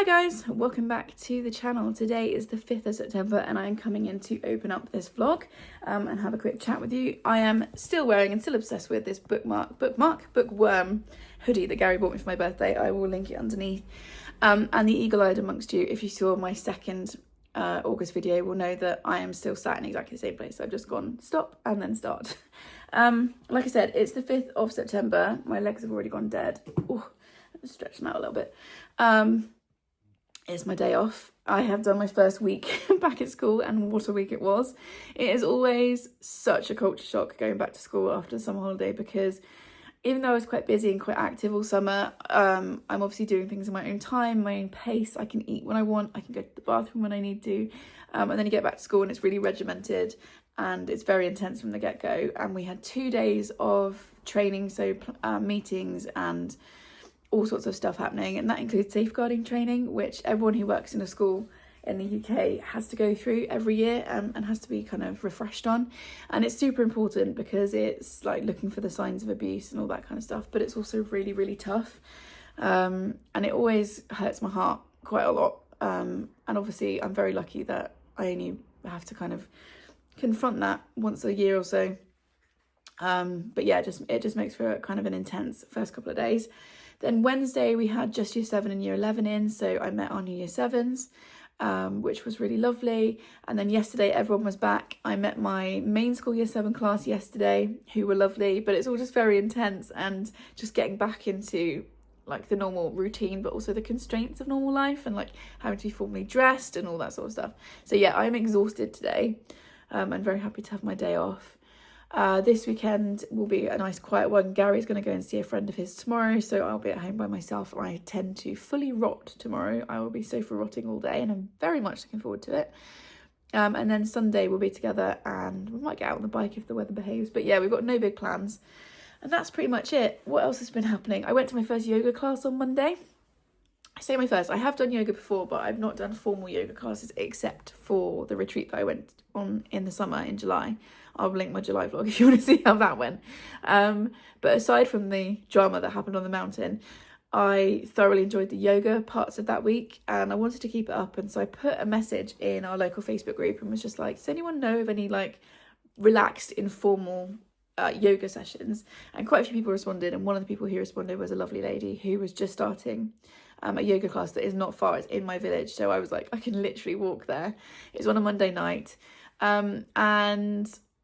Hi guys, welcome back to the channel. Today is the 5th of September and I am coming in to open up this vlog and have a quick chat with you. I am still wearing and still obsessed with this bookworm hoodie that Gary bought me for my birthday. I will link it underneath. And the eagle-eyed amongst you, if you saw my second August video, will know that I am still sat in exactly the same place. I've just gone stop and then start. Like I said, it's the 5th of September. My legs have already gone dead. Oh, stretch them out a little bit. It's my day off. I have done my first week back at school and what a week it was. It is always such a culture shock going back to school after the summer holiday because even though I was quite busy and quite active all summer, I'm obviously doing things in my own time, my own pace. I can eat when I want, I can go to the bathroom when I need to, and then you get back to school and it's really regimented and it's very intense from the get-go. And we had 2 days of training, so meetings and all sorts of stuff happening, and that includes safeguarding training, which everyone who works in a school in the UK has to go through every year and has to be kind of refreshed on. And it's super important because it's like looking for the signs of abuse and all that kind of stuff, but it's also really, really tough. And it always hurts my heart quite a lot. And obviously I'm very lucky that I only have to kind of confront that once a year or so. But yeah, it just makes for kind of an intense first couple of days. Then Wednesday we had just year 7 and year 11 in, so I met our new year 7s, which was really lovely. And then yesterday everyone was back. I met my main school year 7 class yesterday, who were lovely, but it's all just very intense and just getting back into like the normal routine, but also the constraints of normal life and like having to be formally dressed and all that sort of stuff. So yeah, I'm exhausted today. I'm very happy to have my day off. This weekend will be a nice quiet one. Gary's going to go and see a friend of his tomorrow, so I'll be at home by myself. I tend to fully rot tomorrow. I will be sofa rotting all day and I'm very much looking forward to it. And then Sunday we'll be together and we might get out on the bike if the weather behaves. But yeah, we've got no big plans. And that's pretty much it. What else has been happening? I went to my first yoga class on Monday. I say my first. I have done yoga before, but I've not done formal yoga classes except for the retreat that I went on in the summer in July. I'll link my July vlog if you want to see how that went. But aside from the drama that happened on the mountain, I thoroughly enjoyed the yoga parts of that week and I wanted to keep it up. And so I put a message in our local Facebook group and was just like, does anyone know of any like relaxed, informal yoga sessions? And quite a few people responded. And one of the people who responded was a lovely lady who was just starting a yoga class that is not far. It's in my village. So I was like, I can literally walk there. It's on a Monday night. And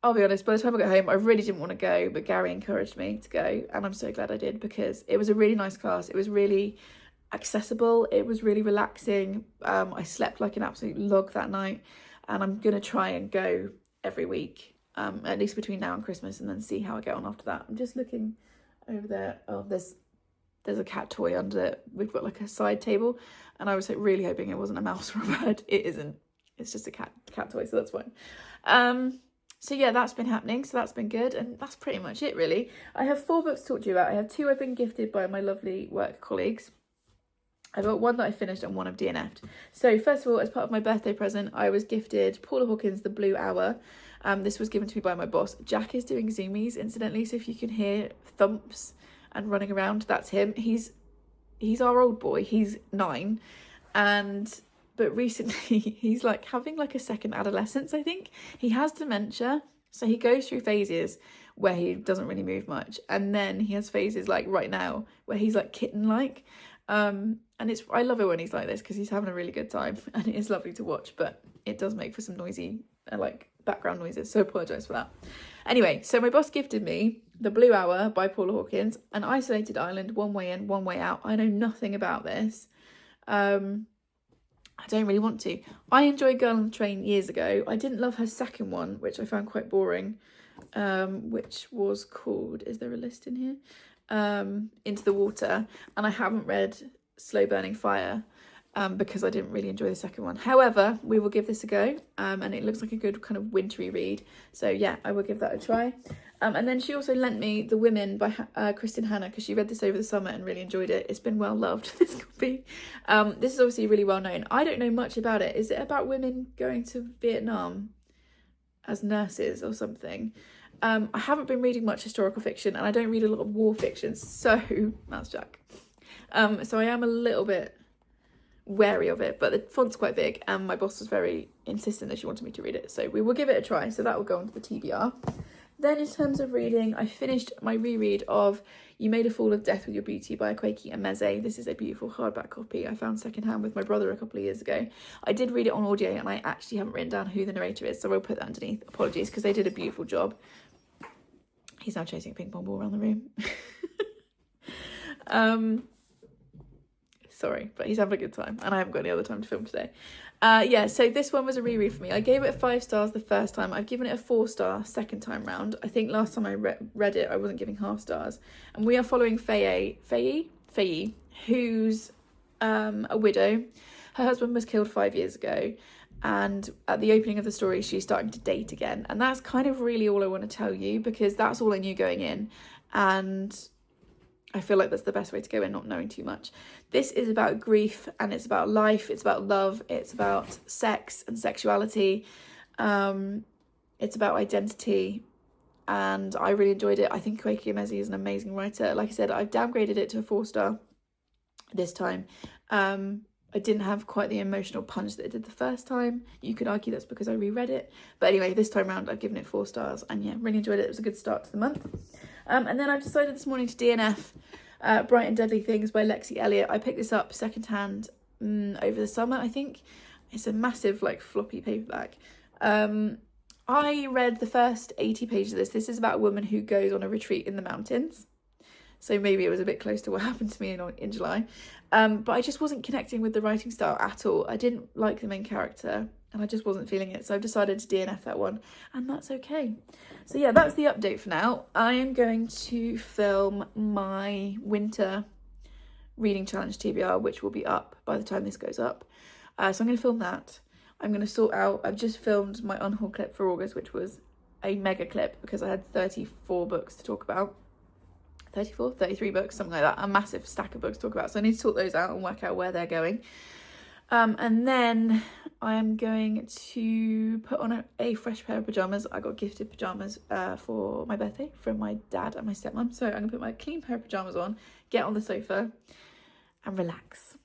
I'll be honest, by the time I got home, I really didn't want to go, but Gary encouraged me to go. And I'm so glad I did because it was a really nice class. It was really accessible. It was really relaxing. I slept like an absolute log that night and I'm going to try and go every week, at least between now and Christmas, and then see how I get on after that. I'm just looking over there. Oh, there's a cat toy under it. We've got like a side table and I was like really hoping it wasn't a mouse or a bird. It isn't. It's just a cat toy, so that's fine. So yeah, that's been happening. So that's been good. And that's pretty much it, really. I have 4 books to talk to you about. I have 2 I've been gifted by my lovely work colleagues. I've got 1 that I finished and 1 I've DNF'd. So first of all, as part of my birthday present, I was gifted Paula Hawkins' The Blue Hour. This was given to me by my boss. Jack is doing zoomies, incidentally. So if you can hear thumps and running around, that's him. He's our old boy. He's 9. But recently he's like having like a second adolescence, I think. He has dementia. So he goes through phases where he doesn't really move much. And then he has phases like right now where he's like kitten-like. And I love it when he's like this because he's having a really good time and it is lovely to watch, but it does make for some noisy like background noises. So I apologise for that. Anyway, so my boss gifted me The Blue Hour by Paula Hawkins, an isolated island, one way in, one way out. I know nothing about this. I don't really want to. I enjoyed Girl on the Train years ago. I didn't love her second one, which I found quite boring, which was called, is there a list in here? Into the Water. And I haven't read Slow Burning Fire because I didn't really enjoy the second one. However, we will give this a go and it looks like a good kind of wintry read. So yeah, I will give that a try. And then she also lent me The Women by Kristin Hannah because she read this over the summer and really enjoyed it. It's been well loved, this copy. This is obviously really well known. I don't know much about it. Is it about women going to Vietnam as nurses or something? I haven't been reading much historical fiction and I don't read a lot of war fiction. So, that's Jack. So I am a little bit wary of it, but the font's quite big and my boss was very insistent that she wanted me to read it, so we will give it a try. So that will go onto the TBR. Then in terms of reading, I finished my reread of You Made a Fool of Death with Your Beauty by Akwaeke Emeze. This is a beautiful hardback copy I found secondhand with my brother a couple of years ago. I did read it on audio and I actually haven't written down who the narrator is, so I'll put that underneath. Apologies, because they did a beautiful job. He's now chasing a ping pong ball around the room. Sorry, but he's having a good time and I haven't got any other time to film today. Yeah, so this one was a reread for me. I gave it 5 stars the first time. I've given it a 4-star second time round. I think last time I read it, I wasn't giving half stars. And we are following Faye, who's a widow. Her husband was killed 5 years ago. And at the opening of the story, she's starting to date again. And that's kind of really all I want to tell you, because that's all I knew going in. And I feel like that's the best way to go in, not knowing too much. This is about grief and it's about life, it's about love, it's about sex and sexuality, it's about identity, and I really enjoyed it. I think Akwaeke Emeze is an amazing writer. Like I said, I've downgraded it to a 4-star this time. I didn't have quite the emotional punch that it did the first time. You could argue that's because I reread it. But anyway, this time round I've given it 4 stars and yeah, really enjoyed it. It was a good start to the month. And then I've decided this morning to DNF Bright and Deadly Things by Lexi Elliott. I picked this up secondhand over the summer, I think. It's a massive, like, floppy paperback. I read the first 80 pages of this. This is about a woman who goes on a retreat in the mountains. So maybe it was a bit close to what happened to me in July. But I just wasn't connecting with the writing style at all. I didn't like the main character and I just wasn't feeling it. So I've decided to DNF that one and that's okay. So yeah, that's the update for now. I am going to film my winter reading challenge TBR, which will be up by the time this goes up. So I'm going to film that. I'm going to sort out, I've just filmed my unhaul clip for August, which was a mega clip because I had 34 books to talk about. 33 books, something like that, a massive stack of books to talk about. So I need to sort those out and work out where they're going. And then I'm going to put on a fresh pair of pyjamas. I got gifted pyjamas for my birthday from my dad and my stepmom. So I'm going to put my clean pair of pyjamas on, get on the sofa and relax.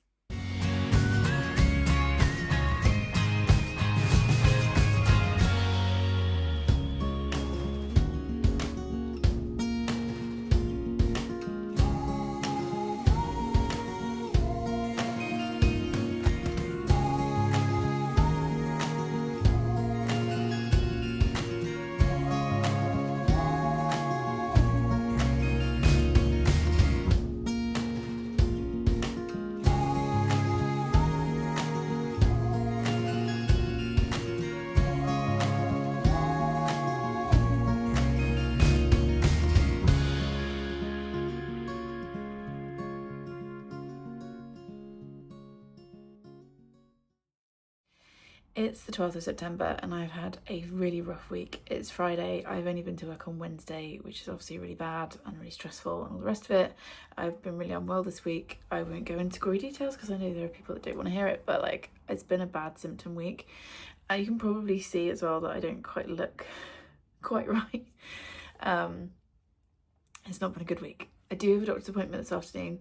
It's the 12th of September and I've had a really rough week. It's Friday. I've only been to work on Wednesday, which is obviously really bad and really stressful and all the rest of it. I've been really unwell this week. I won't go into gory details because I know there are people that don't want to hear it, but like, it's been a bad symptom week. You can probably see as well that I don't quite look quite right. It's not been a good week. I do have a doctor's appointment this afternoon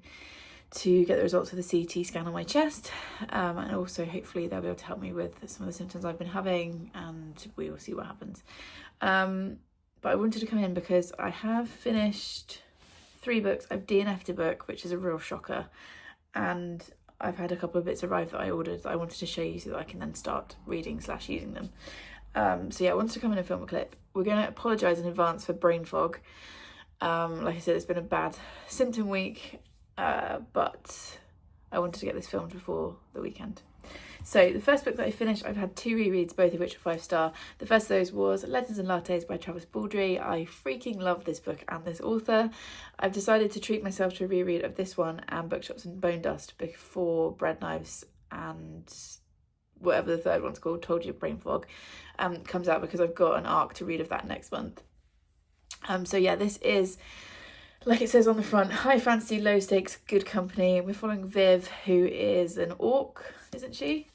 to get the results of the CT scan on my chest, and also hopefully they'll be able to help me with some of the symptoms I've been having, and we will see what happens. But I wanted to come in because I have finished 3 books. I've DNF'd a book, which is a real shocker, and I've had a couple of bits arrive that I ordered that I wanted to show you so that I can then start reading / using them. So yeah, I wanted to come in and film a clip. We're going to apologise in advance for brain fog. Like I said, it's been a bad symptom week, but I wanted to get this filmed before the weekend. So the first book that I finished, I've had 2 rereads, both of which are 5-star. The first of those was Legends and Lattes by Travis Baldry. I freaking love this book and this author. I've decided to treat myself to a reread of this one and Bookshops and Bone Dust before Bread Knives and whatever the third one's called, Told You Brain Fog, comes out, because I've got an arc to read of that next month. So yeah, this is, like it says on the front, high fantasy, low stakes, good company. We're following Viv, who is an orc, isn't she?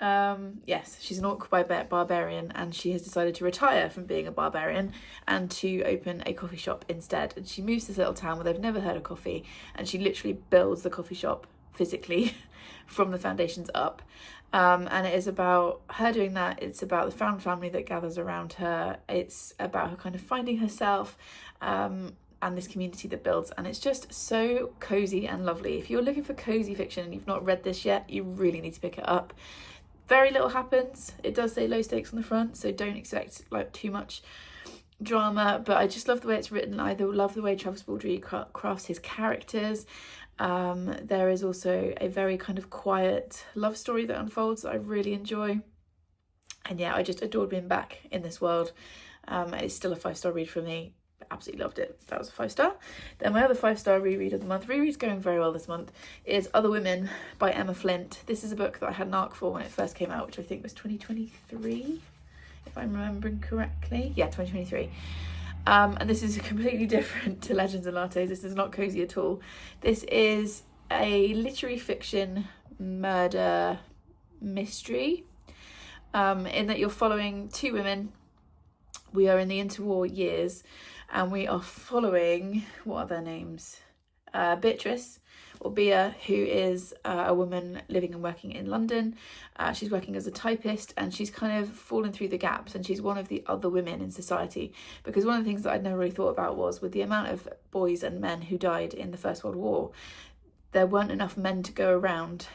Yes, she's an orc barbarian, and she has decided to retire from being a barbarian and to open a coffee shop instead. And she moves to this little town where they've never heard of coffee, and she literally builds the coffee shop physically from the foundations up. And it is about her doing that. It's about the found family that gathers around her. It's about her kind of finding herself, and this community that builds, and it's just so cozy and lovely. If you're looking for cozy fiction and you've not read this yet, you really need to pick it up. Very little happens. It does say low stakes on the front, so don't expect like too much drama, but I just love the way it's written. I love the way Travis Baldree crafts his characters. There is also a very kind of quiet love story that unfolds that I really enjoy, and yeah, I just adored being back in this world. It's still a 5-star read for me. Absolutely loved it. That was a 5-star. Then my other 5-star reread of the month, reread's going very well this month, is Other Women by Emma Flint. This is a book that I had an ARC for when it first came out, which I think was 2023, if I'm remembering correctly. Yeah, 2023. And this is completely different to Legends and Lattes. This is not cozy at all. This is a literary fiction murder mystery, in that you're following two women. We are in the interwar years, and we are following, what are their names? Beatrice, or Bea, who is a woman living and working in London. She's working as a typist, and she's kind of fallen through the gaps, and she's one of the other women in society. Because one of the things that I'd never really thought about was, with the amount of boys and men who died in the First World War, there weren't enough men to go around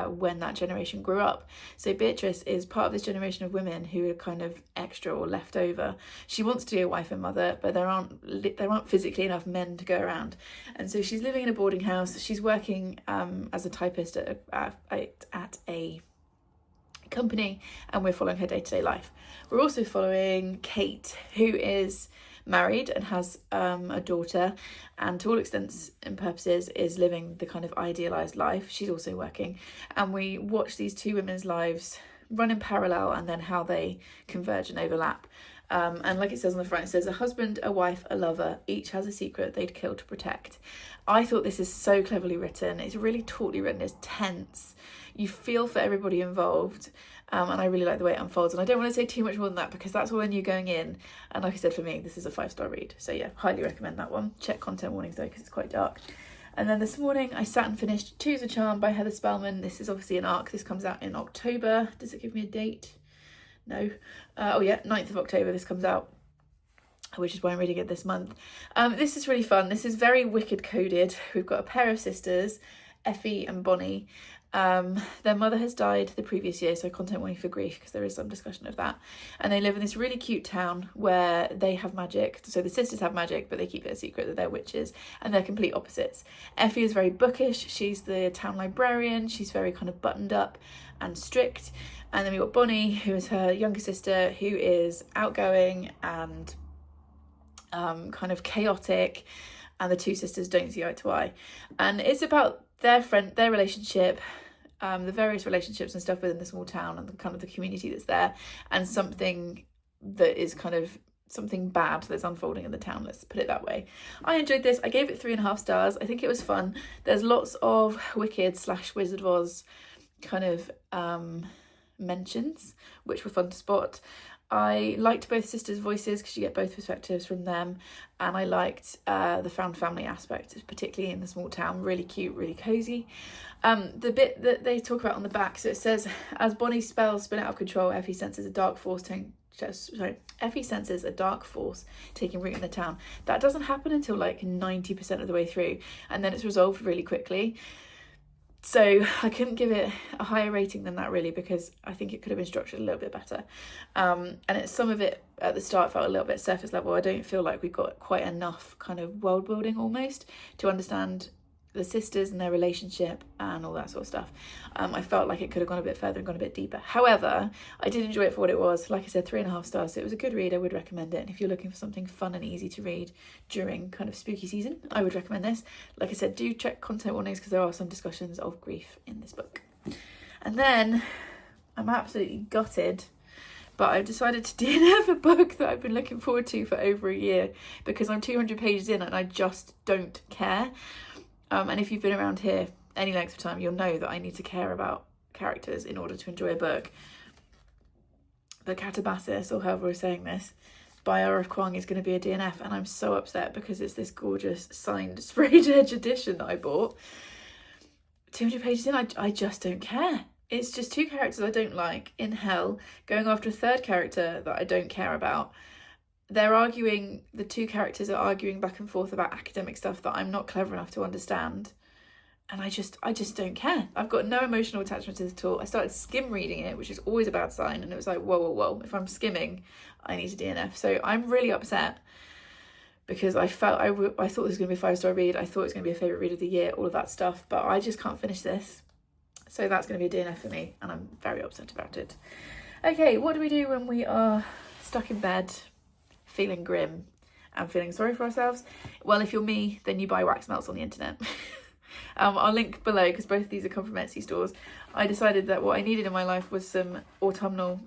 when that generation grew up. So Beatrice is part of this generation of women who are kind of extra or left over. She wants to be a wife and mother, but there aren't physically enough men to go around, and so she's living in a boarding house. She's working as a typist at a company, and we're following her day-to-day life. We're also following Kate, who is married and has a daughter, and to all extents and purposes is living the kind of idealized life. She's also working, and we watch these two women's lives run in parallel, and then how they converge and overlap. And like it says on the front, it says, a husband, a wife, a lover, each has a secret they'd kill to protect. I thought this is so cleverly written. It's really tautly written. It's tense. You feel for everybody involved. And I really like the way it unfolds. And I don't want to say too much more than that, because that's all I knew going in. And like I said, for me, this is a 5-star read. So yeah, highly recommend that one. Check content warnings though, because it's quite dark. And then this morning I sat and finished Choose a Charm by Heather Spellman. This is obviously an ARC. This comes out in October. Does it give me a date? No. Oh yeah, 9th of October this comes out, which is why I'm reading it this month. This is really fun. This is very Wicked coded. We've got a pair of sisters, Effie and Bonnie. Their mother has died the previous year, so content warning for grief, because there is some discussion of that. And they live in this really cute town where they have magic. So the sisters have magic, but they keep it a secret that they're witches, and they're complete opposites. Effie is very bookish. She's the town librarian. She's very kind of buttoned up and strict. And then we've got Bonnie, who is her younger sister, who is outgoing and kind of chaotic, and the two sisters don't see eye to eye. And it's about their relationship, the various relationships and stuff within the small town, and the kind of the community that's there, and something that is kind of something bad that's unfolding in the town, let's put it that way. I enjoyed this. I gave it 3.5 stars. I think it was fun. There's lots of Wicked / Wizard of Oz kind of mentions, which were fun to spot. I liked both sisters' voices because you get both perspectives from them, and I liked the found family aspect, particularly in the small town. Really cute, really cozy. The bit that they talk about on the back, so it says, as Bonnie's spells spin out of control, Effie senses a dark force taking root in the town. That doesn't happen until like 90% of the way through, and then it's resolved really quickly. So I couldn't give it a higher rating than that, really, because I think it could have been structured a little bit better. And some of it at the start felt a little bit surface level. I don't feel like we got quite enough kind of world building almost to understand the sisters and their relationship and all that sort of stuff. I felt like it could have gone a bit further and gone a bit deeper. However, I did enjoy it for what it was. Like I said, 3.5 stars. So it was a good read. I would recommend it. And if you're looking for something fun and easy to read during kind of spooky season, I would recommend this. Like I said, do check content warnings, because there are some discussions of grief in this book. And then I'm absolutely gutted, but I've decided to DNF a book that I've been looking forward to for over a year, because I'm 200 pages in and I just don't care. And if you've been around here any length of time, you'll know that I need to care about characters in order to enjoy a book. But Catabasis, or however we're saying this, by R.F. Kuang is going to be a DNF, and I'm so upset because it's this gorgeous signed sprayed edge edition that I bought. 200 pages in, I just don't care. It's just 2 characters I don't like in hell, going after a 3rd character that I don't care about. They're arguing, the 2 characters are arguing back and forth about academic stuff that I'm not clever enough to understand. And I just don't care. I've got no emotional attachment to this at all. I started skim reading it, which is always a bad sign. And it was like, whoa. If I'm skimming, I need a DNF. So I'm really upset because I thought this was going to be a 5-star read. I thought it was going to be a favourite read of the year, all of that stuff. But I just can't finish this. So that's going to be a DNF for me. And I'm very upset about it. Okay, what do we do when we are stuck in bed, feeling grim and feeling sorry for ourselves? Well, if you're me, then you buy wax melts on the internet. I'll link below because both of these are come from Etsy stores. I decided that what I needed in my life was some autumnal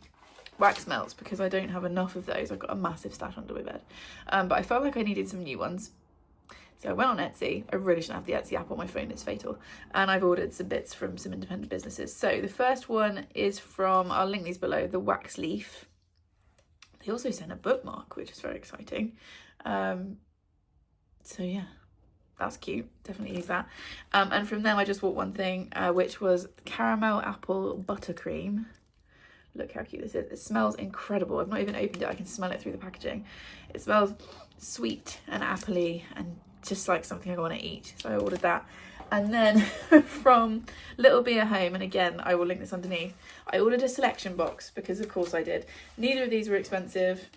wax melts because I don't have enough of those. I've got a massive stash under my bed. But I felt like I needed some new ones. So I went on Etsy. I really shouldn't have the Etsy app on my phone, it's fatal. And I've ordered some bits from some independent businesses. So the first one is from, I'll link these below, the Wax Leaf. They also sent a bookmark, which is very exciting. So yeah. That's cute, definitely use that. And from them I just bought one thing, which was caramel apple buttercream. Look how cute this is. It smells incredible. I've not even opened it, I can smell it through the packaging. It smells sweet and appley and just like something I want to eat. So I ordered that. And then from Little Beer Home, and again, I will link this underneath, I ordered a selection box because of course I did. Neither of these were expensive,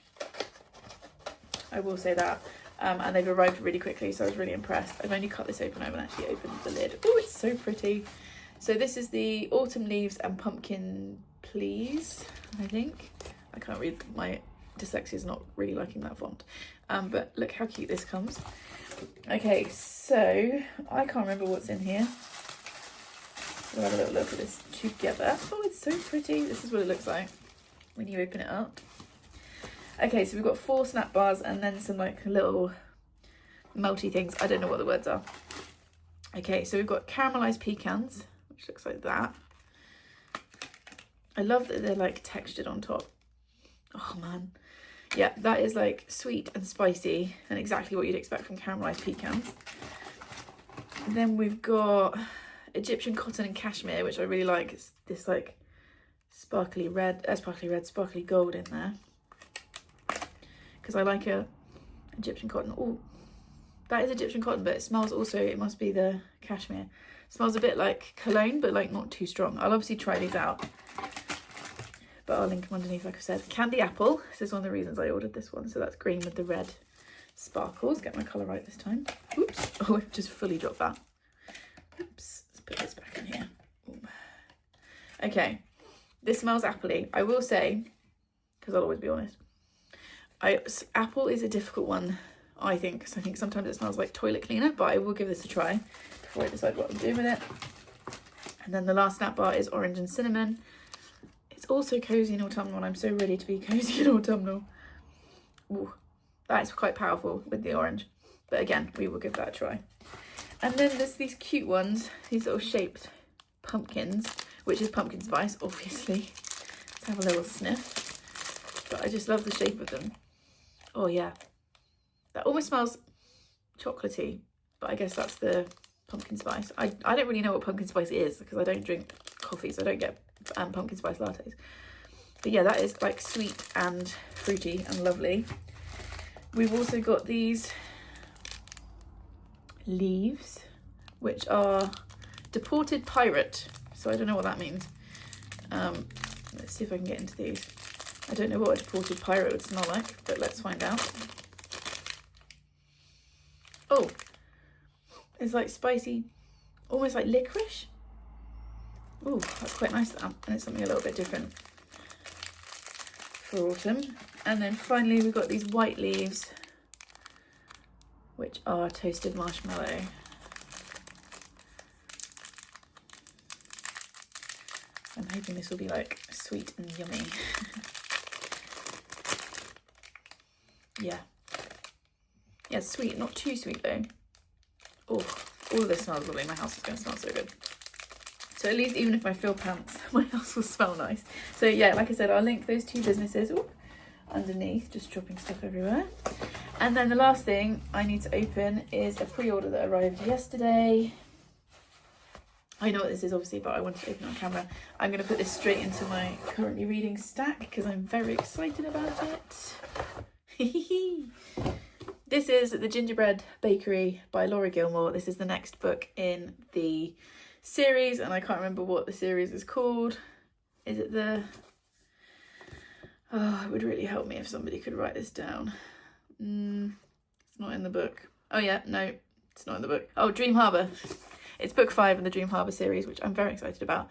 I will say that. And they've arrived really quickly, so I was really impressed. I've only cut this open, I haven't actually opened the lid. Oh, it's so pretty. So this is the Autumn Leaves and Pumpkin Please, I think. I can't read, my dyslexia is not really liking that font. But look how cute this comes. Okay, so I can't remember what's in here. We'll have a little look at this together. Oh, it's so pretty. This is what it looks like when you open it up. Okay, so we've got 4 snap bars and then some like little melty things. I don't know what the words are. Okay, so we've got caramelized pecans, which looks like that. I love that they're like textured on top. Oh man. Yeah, that is like sweet and spicy and exactly what you'd expect from caramelized pecans. And then we've got Egyptian cotton and cashmere, which I really like. It's this like sparkly gold in there. Because I like Egyptian cotton. Oh, that is Egyptian cotton, but it smells also, it must be the cashmere. It smells a bit like cologne, but like not too strong. I'll obviously try these out, but I'll link them underneath, like I said. Candy apple, this is one of the reasons I ordered this one. So that's green with the red sparkles. Get my colour right this time. Oops, oh, I've just fully dropped that. Oops, let's put this back in here. Ooh. Okay, this smells appley. I will say, because I'll always be honest, apple is a difficult one, I think, because I think sometimes it smells like toilet cleaner, but I will give this a try before I decide what I'm doing with it. And then the last snap bar is orange and cinnamon. It's also cozy and autumnal, and I'm so ready to be cozy and autumnal. Ooh, that's quite powerful with the orange, but again, we will give that a try. And then there's these cute ones, these little shaped pumpkins, which is pumpkin spice, obviously. Let's have a little sniff, but I just love the shape of them. Oh yeah, that almost smells chocolatey, but I guess that's the pumpkin spice. I don't really know what pumpkin spice is because I don't drink coffee, so I don't get pumpkin spice lattes. But yeah, that is like sweet and fruity and lovely. We've also got these leaves, which are deported pirate, so I don't know what that means. Let's see if I can get into these. I don't know what a deported pirate would smell like, but let's find out. Oh, it's like spicy, almost like licorice. Oh, that's quite nice, that, and it's something a little bit different for autumn. And then finally we've got these white leaves, which are toasted marshmallow. I'm hoping this will be like sweet and yummy. Yeah, it's sweet, not too sweet though. Oh, all of this smells lovely. My house is going to smell so good. So at least even if I fill pants, my house will smell nice. So yeah, like I said, I'll link those 2 businesses underneath, just dropping stuff everywhere. And then the last thing I need to open is a pre-order that arrived yesterday. I know what this is obviously, but I wanted to open it on camera. I'm going to put this straight into my currently reading stack because I'm very excited about it. This is The Gingerbread Bakery by Laura Gilmore. This is the next book in the series, and I can't remember what the series is called. Is it the... Oh, it would really help me if somebody could write this down. It's not in the book. Oh yeah, no, it's not in the book. Oh, Dream Harbour. It's book 5 in the Dream Harbour series, which I'm very excited about.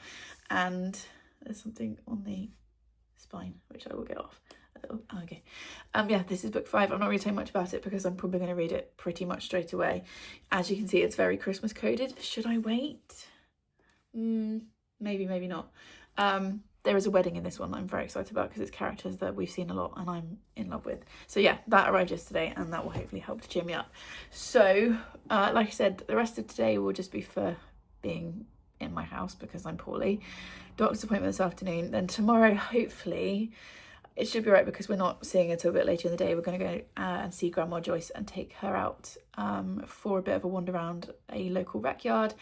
And there's something on the spine, which I will get off. Oh, okay. Yeah, this is book 5. I'm not really saying much about it because I'm probably going to read it pretty much straight away. As you can see, it's very Christmas coded. Should I wait? Maybe, maybe not. There is a wedding in this one that I'm very excited about because it's characters that we've seen a lot and I'm in love with. So yeah, that arrived yesterday and that will hopefully help to cheer me up. So, like I said, the rest of today will just be for being in my house because I'm poorly. Doctor's appointment this afternoon. Then tomorrow, hopefully, it should be right because we're not seeing her till a bit later in the day. We're going to go and see Grandma Joyce and take her out for a bit of a wander around a local rec yard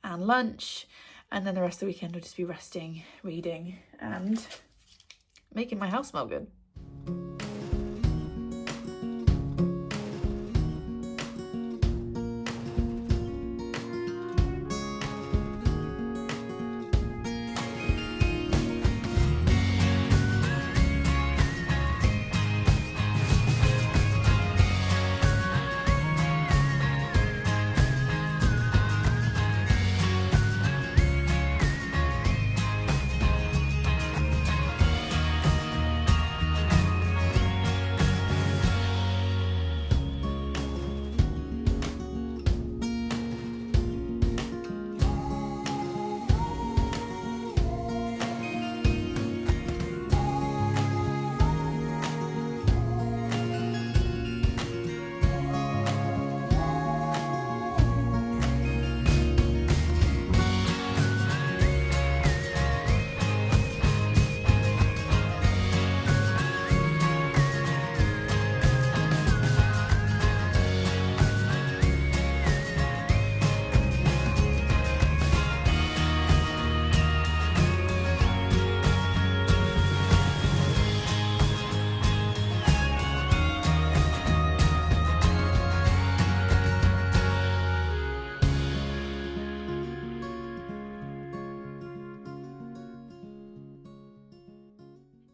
and lunch. And then the rest of the weekend will just be resting, reading and making my house smell good.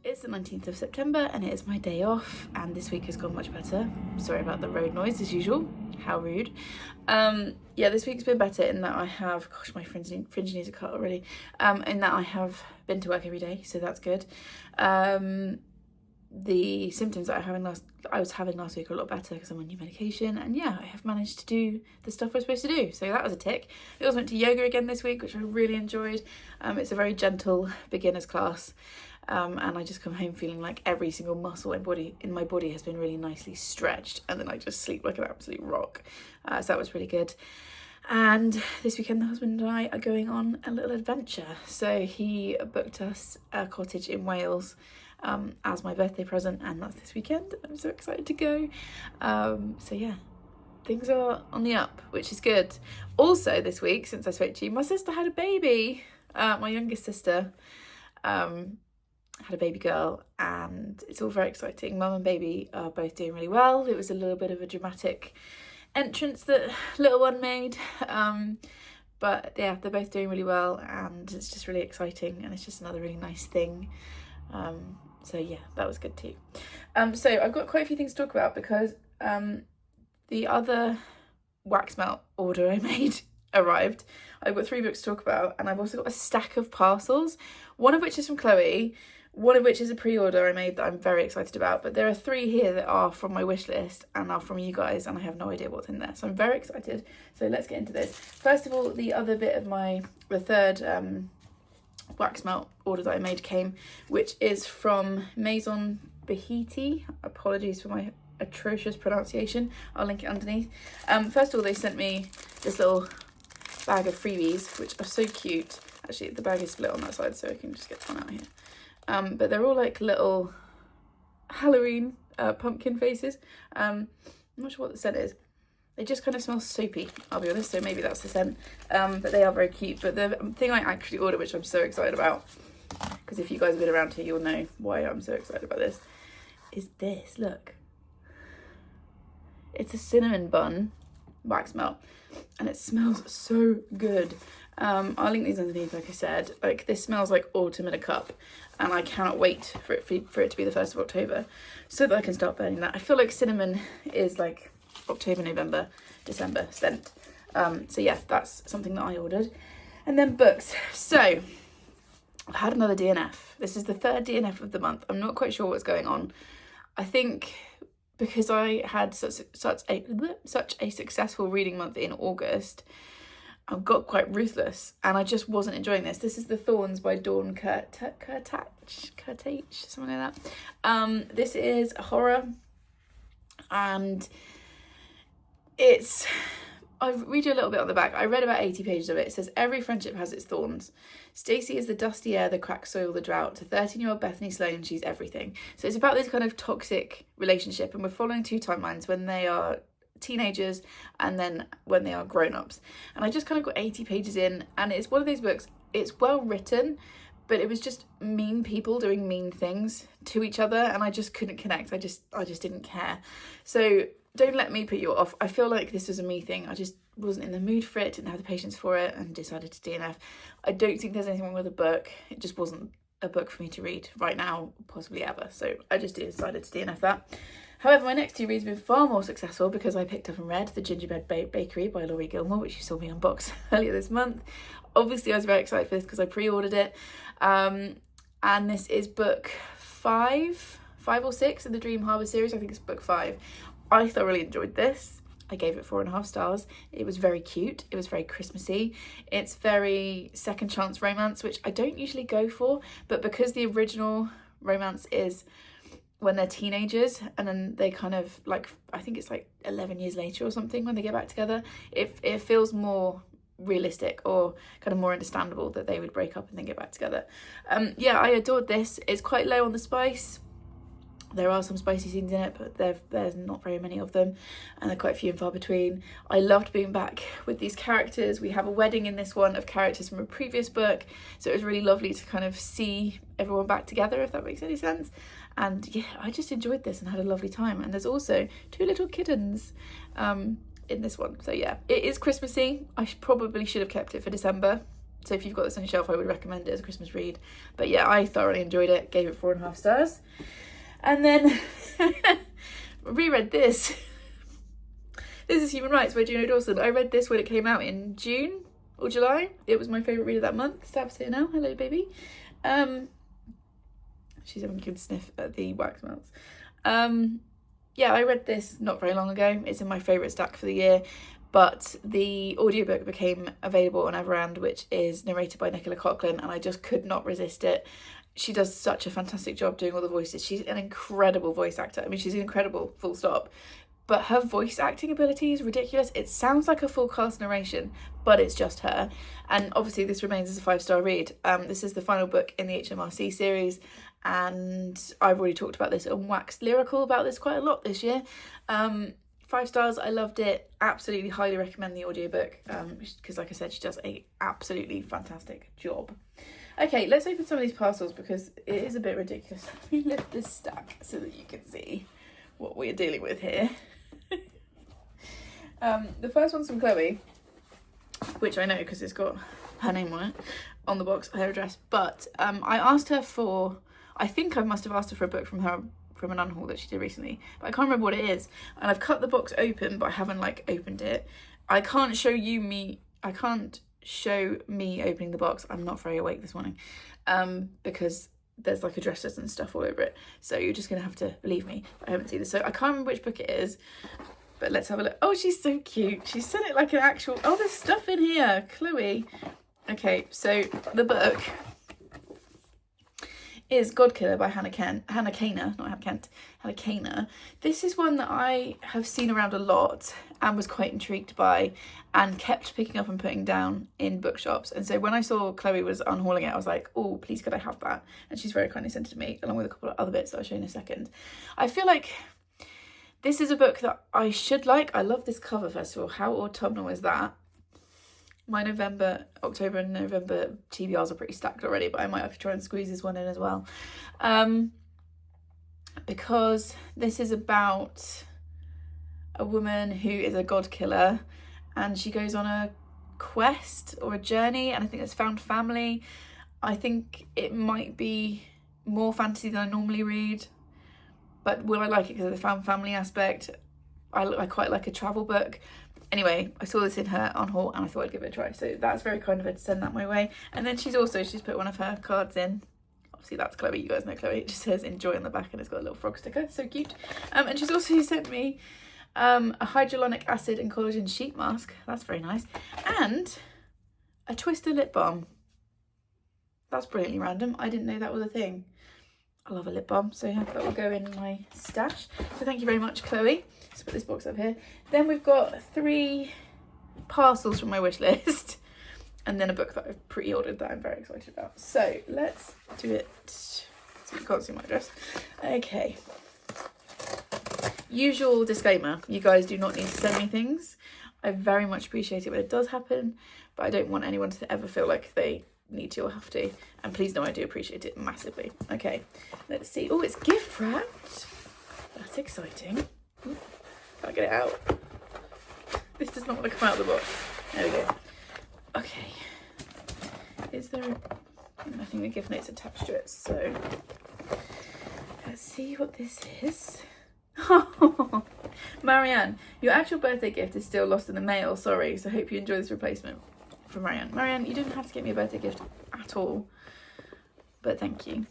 It's the 19th of September and it is my day off and this week has gone much better. Sorry about the road noise as usual. How rude. Yeah, this week's been better in that I have, gosh, my fringe needs a cut already. In that I have been to work every day, so that's good. The symptoms that I was having last week are a lot better because I'm on new medication, and yeah, I have managed to do the stuff I was supposed to do, so that was a tick. I also went to yoga again this week, which I really enjoyed. It's a very gentle beginner's class. And I just come home feeling like every single muscle in my body has been really nicely stretched, and then I just sleep like an absolute rock. So that was really good. And this weekend the husband and I are going on a little adventure. So he booked us a cottage in Wales as my birthday present, and that's this weekend. I'm so excited to go. So yeah, things are on the up, which is good. Also this week, since I spoke to you, my sister had a baby. My youngest sister had a baby girl, and it's all very exciting. Mum and baby are both doing really well. It was a little bit of a dramatic entrance that little one made, but yeah, they're both doing really well and it's just really exciting, and it's just another really nice thing. So yeah, that was good too. So I've got quite a few things to talk about because the other wax melt order I made arrived. I've got 3 books to talk about, and I've also got a stack of parcels, one of which is from Chloe, one of which is a pre-order I made that I'm very excited about, but there are 3 here that are from my wish list and are from you guys, and I have no idea what's in there, so I'm very excited. So let's get into this. First of all, the other bit of the third wax melt order that I made came, which is from Maison Bahiti. Apologies for my atrocious pronunciation. I'll link it underneath. First of all, they sent me this little bag of freebies, which are so cute. Actually, the bag is split on that side, so I can just get one out here. But they're all like little Halloween pumpkin faces. I'm not sure what the scent is. They just kind of smell soapy, I'll be honest, so maybe that's the scent. But they are very cute. But the thing I actually ordered, which I'm so excited about, because if you guys have been around here, you'll know why I'm so excited about this, is this, look. It's a cinnamon bun wax melt, and it smells so good. I'll link these underneath, like I said. Like, this smells like autumn in a cup, and I cannot wait for it to be the 1st of October so that I can start burning that. I feel like cinnamon is like October, November, December scent. So yeah, that's something that I ordered. And then books. So I've had another DNF. This is the 3rd DNF of the month. I'm not quite sure what's going on. I think because I had such a successful reading month in August, I've got quite ruthless, and I just wasn't enjoying this. This is The Thorns by Dawn Curtage, something like that. This is horror, and I'll read you a little bit on the back. I read about 80 pages of it. It says, every friendship has its thorns. Stacey is the dusty air, the cracked soil, the drought. To 13-year-old Bethany Sloan, she's everything. So it's about this kind of toxic relationship, and we're following 2 timelines, when they are teenagers and then when they are grown-ups. And I just kind of got 80 pages in, and it's one of those books, it's well written, but it was just mean people doing mean things to each other, and I just couldn't connect. I just didn't care. So don't let me put you off. I feel like this was a me thing. I just wasn't in the mood for it, didn't have the patience for it, and decided to DNF. I don't think there's anything wrong with the book. It just wasn't a book for me to read right now, possibly ever. So I just decided to DNF that. However, my next 2 reads have been far more successful, because I picked up and read The Gingerbread Bakery by Laurie Gilmore, which you saw me unbox earlier this month. Obviously, I was very excited for this because I pre-ordered it. And this is book 5 or 6 in the Dream Harbour series. I think it's book 5. I thoroughly enjoyed this. I gave it 4.5 stars. It was very cute. It was very Christmassy. It's very second chance romance, which I don't usually go for, but because the original romance is when they're teenagers, and then they kind of like, I think it's like 11 years later or something when they get back together, it feels more realistic, or kind of more understandable that they would break up and then get back together. Yeah, I adored this. It's quite low on the spice. There are some spicy scenes in it, but there's not very many of them, and they're quite few and far between. I loved being back with these characters. We have a wedding in this one of characters from a previous book, so it was really lovely to kind of see everyone back together, if that makes any sense. And yeah, I just enjoyed this and had a lovely time. And there's also 2 little kittens in this one. So yeah, it is Christmassy. I probably should have kept it for December. So if you've got this on your shelf, I would recommend it as a Christmas read. But yeah, I thoroughly enjoyed it. Gave it 4.5 stars. And then reread this. This is Human Rights by Juno Dawson. I read this when it came out in June or July. It was my favourite read of that month. Stab's here now. Hello, baby. She's having a good sniff at the wax melts. Yeah, I read this not very long ago. It's in my favourite stack for the year. But the audiobook became available on Everand, which is narrated by Nicola Coughlan, and I just could not resist it. She does such a fantastic job doing all the voices. She's an incredible voice actor. I mean, she's incredible, full stop. But her voice acting ability is ridiculous. It sounds like a full cast narration, but it's just her. And obviously this remains as a 5-star read. This is the final book in the HMRC series, and I've already talked about this and waxed lyrical about this quite a lot this year. 5 stars, I loved it. Absolutely highly recommend the audiobook, because like I said, she does a absolutely fantastic job. Okay, let's open some of these parcels because it is a bit ridiculous. Let me lift this stack so that you can see what we're dealing with here. The first one's from Chloe, which I know because it's got her name on it, on the box, her address. But I asked her for, I think I must have asked her for a book from her, from an unhaul that she did recently, but I can't remember what it is. And I've cut the box open, but I haven't like opened it. I can't show me opening the box. I'm not very awake this morning, because there's like addresses and stuff all over it, so you're just gonna have to believe me. I haven't seen this, so I can't remember which book it is, but let's have a look. Oh, she's so cute. She sent it like an actual, oh, there's stuff in here, Chloe. Okay, so the book is Godkiller by Hannah Kaner. This is one that I have seen around a lot and was quite intrigued by and kept picking up and putting down in bookshops. And so when I saw Chloe was unhauling it, I was like, oh, please could I have that? And she's very kindly sent it to me, along with a couple of other bits that I'll show you in a second. I feel like This is a book that I should like. I love this cover, first of all. How autumnal is that? My October and November TBRs are pretty stacked already, but I might have to try and squeeze this one in as well. Because this is about a woman who is a god killer, and she goes on a quest or a journey, and I think it's found family. I think it might be more fantasy than I normally read, but will I like it because of the found family aspect? I quite like a travel book. Anyway, I saw this in her on haul and I thought I'd give it a try. So that's very kind of her to send that my way. And then she's put one of her cards in. Obviously that's Chloe, you guys know Chloe. It just says enjoy on the back and it's got a little frog sticker, so cute. And she's also sent me a hyaluronic acid and collagen sheet mask. That's very nice. And a Twister lip balm. That's brilliantly random. I didn't know that was a thing. I love a lip balm, so yeah, that will go in my stash. So thank you very much, Chloe. Let's put this box up here. Then we've got 3 parcels from my wish list, and then a book that I've pre-ordered that I'm very excited about. So let's do it. So you can't see my address. Okay. Usual disclaimer: you guys do not need to send me things. I very much appreciate it when it does happen, but I don't want anyone to ever feel like they need to or have to, and please know I do appreciate it massively. Okay, let's see. Oh, it's gift wrapped. That's exciting. Can't get it out. This does not want to come out of the box. There we go. Okay, is there I think the gift note's attached to it, so let's see what this is. Oh, Marianne, your actual birthday gift is still lost in the mail, sorry, so hope you enjoy this replacement. From Marianne. Marianne, you didn't have to get me a birthday gift at all, but thank you.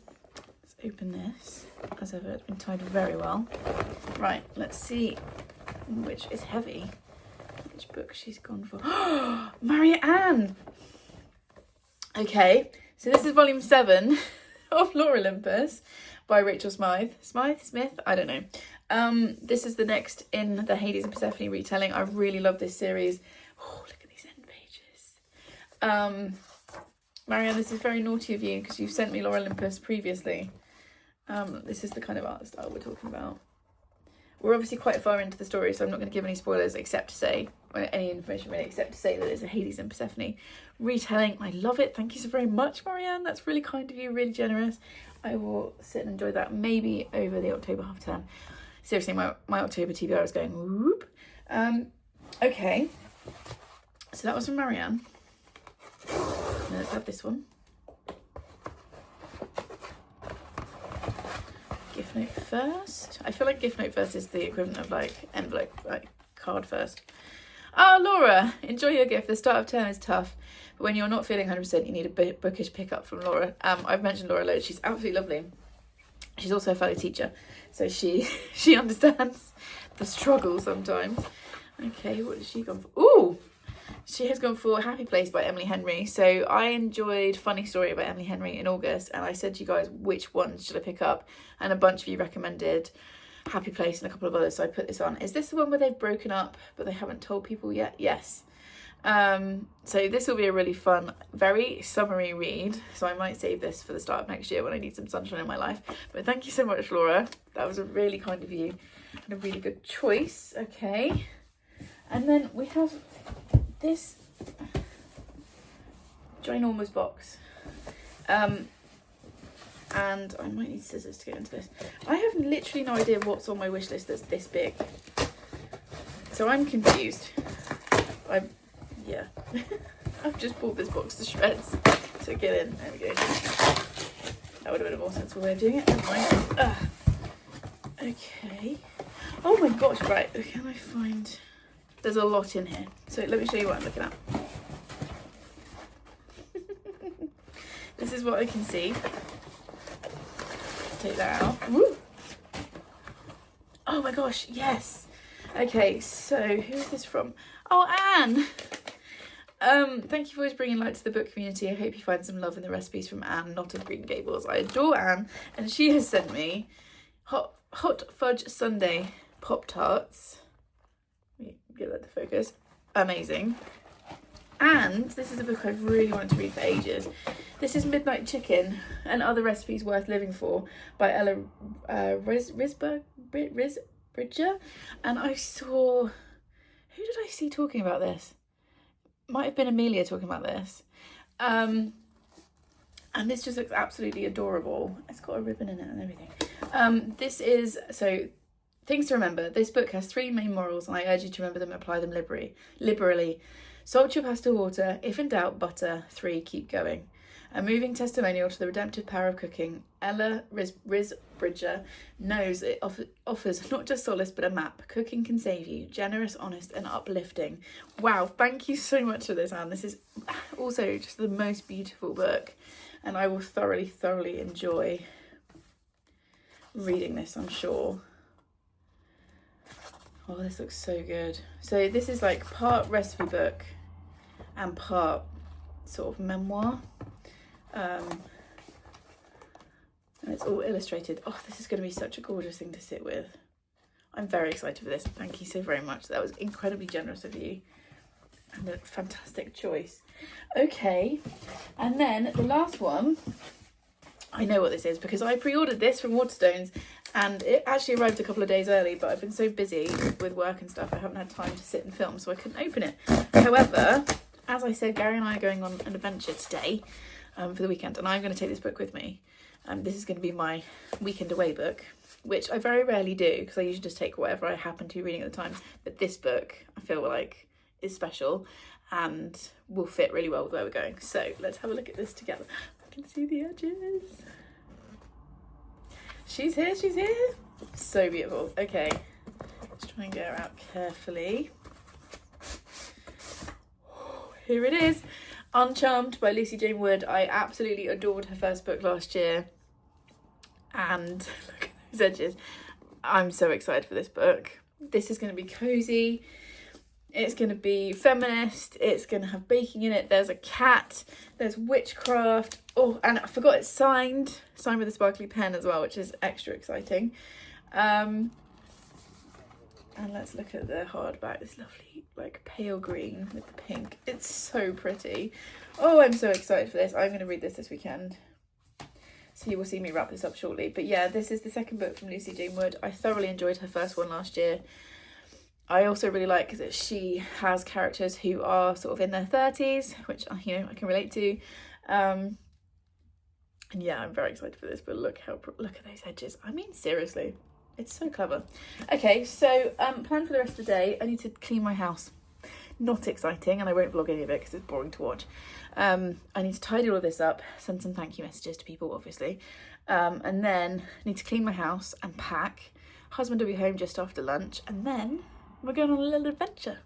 Let's open this. As ever, it's been tied very well. Right, let's see which is heavy. Which book she's gone for. Marianne! Okay, so this is volume 7 of Lore Olympus by Rachel Smith, I don't know. This is the next in the Hades and Persephone retelling. I really love this series. Oh, look at these end pages. Marianne, this is very naughty of you because you've sent me Lore Olympus previously. This is the kind of art style we're talking about. We're obviously quite far into the story, so I'm not going to give any spoilers except to say, or any information really, except to say that it's a Hades and Persephone retelling. I love it. Thank you so very much, Marianne. That's really kind of you, really generous. I will sit and enjoy that maybe over the October half term. Seriously, my October TBR is going whoop. Okay, so that was from Marianne. Now let's have this one. Gift note first. I feel like gift note first is the equivalent of like envelope, like card first. Oh, Laura, enjoy your gift. The start of term is tough, but when you're not feeling 100%, you need a bookish pickup from Laura. I've mentioned Laura loads. She's absolutely lovely. She's also a fellow teacher, so she understands the struggle sometimes. Okay, what has she gone for? Ooh, she has gone for Happy Place by Emily Henry. So I enjoyed Funny Story by Emily Henry in August, and I said to you guys, which ones should I pick up? And a bunch of you recommended Happy Place and a couple of others, so I put this on. Is this the one where they've broken up but they haven't told people yet? Yes. So this will be a really fun, very summery read, so I might save this for the start of next year when I need some sunshine in my life. But thank you so much, Laura. That was a really kind of you and a really good choice. Okay, and then we have this ginormous box, and I might need scissors to get into this. I have literally no idea what's on my wish list that's this big, so I'm confused. Yeah, I've just pulled this box to shreds to get in. There we go. That would have been a more sensible way of doing it. Never mind. Okay. Oh my gosh, right. Can I find... There's a lot in here. So let me show you what I'm looking at. This is what I can see. Let's take that out. Woo! Oh my gosh, yes. Okay, so who is this from? Oh, Anne! Thank you for always bringing light to the book community. I hope you find some love in the recipes from Anne, not of Green Gables. I adore Anne, and she has sent me hot fudge sundae Pop-Tarts. Let me get that to focus. Amazing. And this is a book I've really wanted to read for ages. This is Midnight Chicken and Other Recipes Worth Living For by Ella Risberg. Bridger, and I saw, who did I see talking about this? Might have been Amelia talking about this. And this just looks absolutely adorable. It's got a ribbon in it and everything. This is, so things to remember. This book has 3 main morals, and I urge you to remember them and apply them liberally. Salt your pasta water. If in doubt, butter. 3, keep going. A moving testimonial to the redemptive power of cooking, Ella Riz Bridger knows it offers not just solace but a map. Cooking can save you. Generous, honest and uplifting. Wow, thank you so much for this, Anne. This is also just the most beautiful book, and I will thoroughly enjoy reading this, I'm sure. Oh, this looks so good. So this is like part recipe book and part sort of memoir. And it's all illustrated. Oh, this is going to be such a gorgeous thing to sit with. I'm very excited for this. Thank you so very much. That was incredibly generous of you and a fantastic choice. Okay, and then the last one, I know what this is because I pre-ordered this from Waterstones and it actually arrived a couple of days early, but I've been so busy with work and stuff I haven't had time to sit and film, so I couldn't open it. However, as I said, Gary and I are going on an adventure today for the weekend, and I'm going to take this book with me. This is going to be my weekend away book, which I very rarely do because I usually just take whatever I happen to be reading at the time. But this book, I feel like, is special and will fit really well with where we're going. So let's have a look at this together. I can see the edges. She's here. So beautiful. Okay, let's try and get her out carefully. Here it is. Uncharmed by Lucy Jane Wood. I absolutely adored her first book last year. And look at those edges. I'm so excited for this book. This is going to be cozy. It's going to be feminist. It's going to have baking in it. There's a cat. There's witchcraft. Oh, and I forgot it's signed with a sparkly pen as well, which is extra exciting. And let's look at the hardback. This lovely, like, pale green with the pink. It's so pretty. Oh, I'm so excited for this. I'm going to read this weekend. So you will see me wrap this up shortly. But yeah, this is the second book from Lucy Jane Wood. I thoroughly enjoyed her first one last year. I also really like that she has characters who are sort of in their 30s, which, you know, I can relate to. And yeah, I'm very excited for this. But look at those edges. I mean, seriously. It's so clever. Okay, so plan for the rest of the day. I need to clean my house. Not exciting, and I won't vlog any of it because it's boring to watch. I need to tidy all of this up, send some thank you messages to people, obviously. And then I need to clean my house and pack. Husband will be home just after lunch, and then we're going on a little adventure.